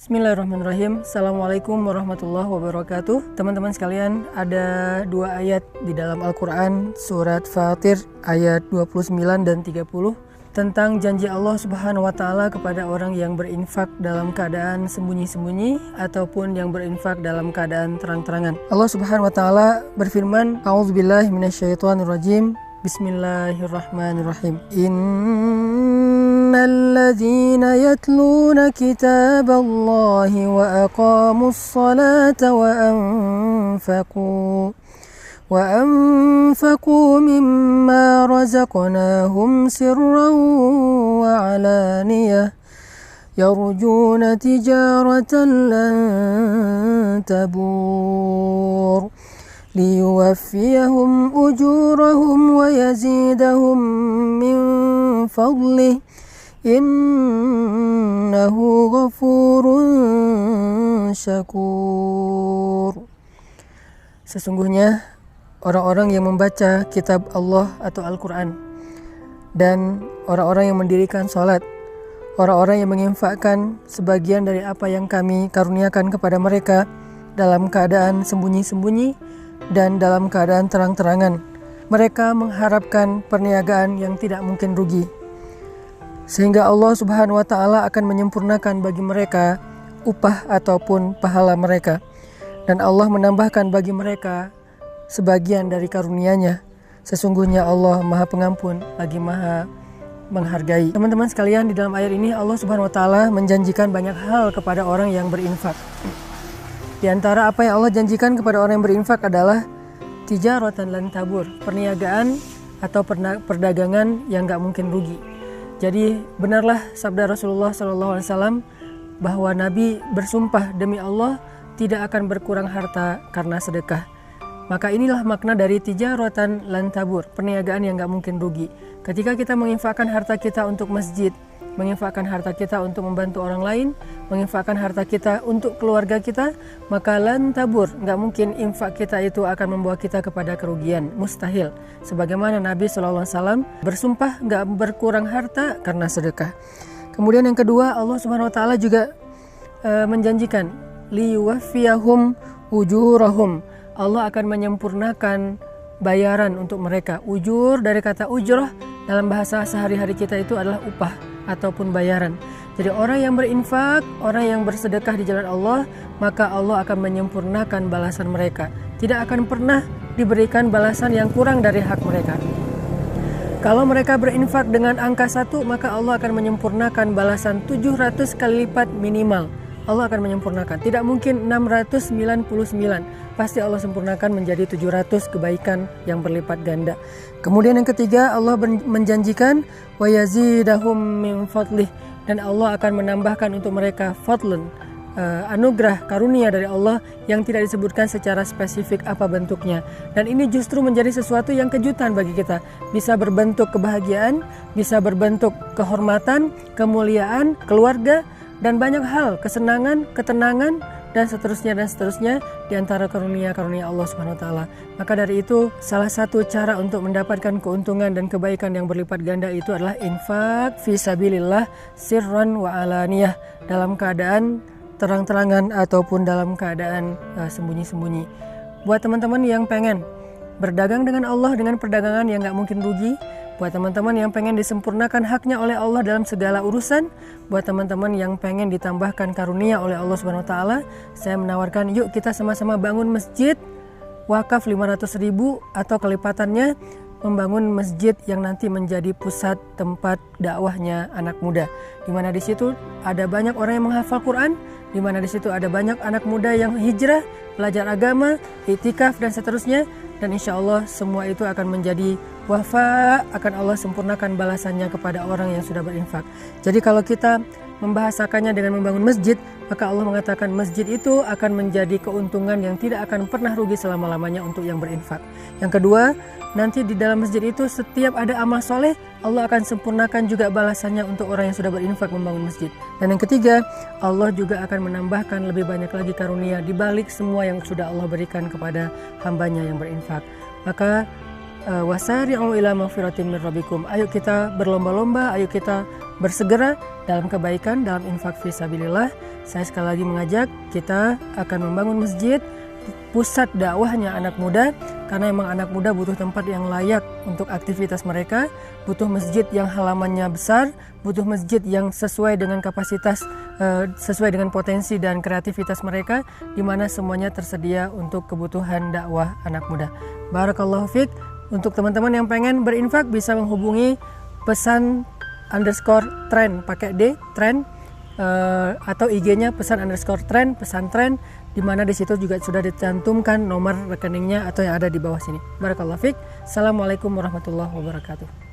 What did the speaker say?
Bismillahirrahmanirrahim. Assalamualaikum warahmatullahi wabarakatuh. Teman-teman sekalian, ada dua ayat di dalam Al-Quran, surat Fatir ayat 29 dan 30, tentang janji Allah Subhanahu wa Ta'ala kepada orang yang berinfak dalam keadaan sembunyi-sembunyi ataupun yang berinfak dalam keadaan terang-terangan. Allah Subhanahu wa Ta'ala berfirman, A'udzubillahi minasyaitonirrajim. Bismillahirrahmanirrahim. Innalladzina yatluna kitaballahi wa aqamus salata wa anfaqu mimma razaqnahum sirran wa alaniyah yarjuna tijaratan lan tabur liyuwaffiyahum ujurahum wa yazidahum min fadlih innahu ghafurun syakur. Sesungguhnya orang-orang yang membaca kitab Allah atau Al-Quran dan orang-orang yang mendirikan salat, orang-orang yang menginfakkan sebagian dari apa yang kami karuniakan kepada mereka dalam keadaan sembunyi-sembunyi dan dalam keadaan terang-terangan, mereka mengharapkan perniagaan yang tidak mungkin rugi, sehingga Allah Subhanahu wa Ta'ala akan menyempurnakan bagi mereka upah ataupun pahala mereka, dan Allah menambahkan bagi mereka sebagian dari karunia-Nya. Sesungguhnya Allah Maha Pengampun lagi Maha menghargai. Teman-teman sekalian, di dalam ayat ini Allah Subhanahu wa Ta'ala menjanjikan banyak hal kepada orang yang berinfak. Di antara apa yang Allah janjikan kepada orang yang berinfak adalah tijaratan lan tabur, perniagaan atau perdagangan yang gak mungkin rugi. Jadi benarlah sabda Rasulullah SAW bahwa Nabi bersumpah demi Allah tidak akan berkurang harta karena sedekah. Maka inilah makna dari tijaratan lan tabur, perniagaan yang gak mungkin rugi. Ketika kita menginfakkan harta kita untuk masjid, menginfakkan harta kita untuk membantu orang lain, menginfakkan harta kita untuk keluarga kita, maka lan tabur, gak mungkin infak kita itu akan membawa kita kepada kerugian, mustahil. Sebagaimana Nabi SAW bersumpah gak berkurang harta karena sedekah. Kemudian yang kedua, Allah Subhanahu wa Ta'ala juga menjanjikan liyuwaffiyahum ujurahum, Allah akan menyempurnakan bayaran untuk mereka. Ujur dari kata ujrah dalam bahasa sehari-hari kita itu adalah upah ataupun bayaran. Jadi orang yang berinfak, orang yang bersedekah di jalan Allah, maka Allah akan menyempurnakan balasan mereka. Tidak akan pernah diberikan balasan yang kurang dari hak mereka. Kalau mereka berinfak dengan angka 1, maka Allah akan menyempurnakan balasan 700 kali lipat minimal. Allah akan menyempurnakan. Tidak mungkin 699. Pasti Allah sempurnakan menjadi 700 kebaikan yang berlipat ganda. Kemudian yang ketiga, Allah menjanjikan wa yazidahum min fadlih, dan Allah akan menambahkan untuk mereka fadlun, anugerah karunia dari Allah yang tidak disebutkan secara spesifik apa bentuknya. Dan ini justru menjadi sesuatu yang kejutan bagi kita. Bisa berbentuk kebahagiaan, bisa berbentuk kehormatan, kemuliaan, keluarga, dan banyak hal, kesenangan, ketenangan, dan seterusnya di antara karunia-karunia Allah Subhanahu wa Ta'ala. Maka dari itu, salah satu cara untuk mendapatkan keuntungan dan kebaikan yang berlipat ganda itu adalah infak fi sabilillah sirran wa alaniyah, dalam keadaan terang-terangan ataupun dalam keadaan sembunyi-sembunyi. Buat teman-teman yang pengen berdagang dengan Allah dengan perdagangan yang gak mungkin rugi, buat teman-teman yang pengen disempurnakan haknya oleh Allah dalam segala urusan, buat teman-teman yang pengen ditambahkan karunia oleh Allah Subhanahu wa Ta'ala, saya menawarkan yuk kita sama-sama bangun masjid wakaf 500.000 atau kelipatannya, membangun masjid yang nanti menjadi pusat tempat dakwahnya anak muda, di mana di situ ada banyak orang yang menghafal Quran, di mana di situ ada banyak anak muda yang hijrah, belajar agama, iktikaf dan seterusnya. Dan insya Allah semua itu akan menjadi wafa, akan Allah sempurnakan balasannya kepada orang yang sudah berinfak. Jadi kalau kita membahasakannya dengan membangun masjid, maka Allah mengatakan masjid itu akan menjadi keuntungan yang tidak akan pernah rugi selama-lamanya untuk yang berinfak. Yang kedua, nanti di dalam masjid itu setiap ada amal soleh, Allah akan sempurnakan juga balasannya untuk orang yang sudah berinfak membangun masjid. Dan yang ketiga, Allah juga akan menambahkan lebih banyak lagi karunia di balik semua yang sudah Allah berikan kepada hambanya yang berinfak. Maka wasari'u ila magfiratin min rabbikum, ayo kita berlomba-lomba, ayo kita bersegera dalam kebaikan, dalam infak fisabilillah. Saya sekali lagi mengajak kita akan membangun masjid, pusat dakwahnya anak muda, karena memang anak muda butuh tempat yang layak untuk aktivitas mereka, butuh masjid yang halamannya besar, butuh masjid yang sesuai dengan kapasitas, sesuai dengan potensi dan kreativitas mereka, di mana semuanya tersedia untuk kebutuhan dakwah anak muda. Barakallahu fiik. Untuk teman-teman yang pengen berinfak bisa menghubungi pesan_tren pakai D, tren, atau IG-nya pesan_tren, pesantren, di mana di situ juga sudah dicantumkan nomor rekeningnya atau yang ada di bawah sini. Barakallahu fiik. Assalamualaikum warahmatullahi wabarakatuh.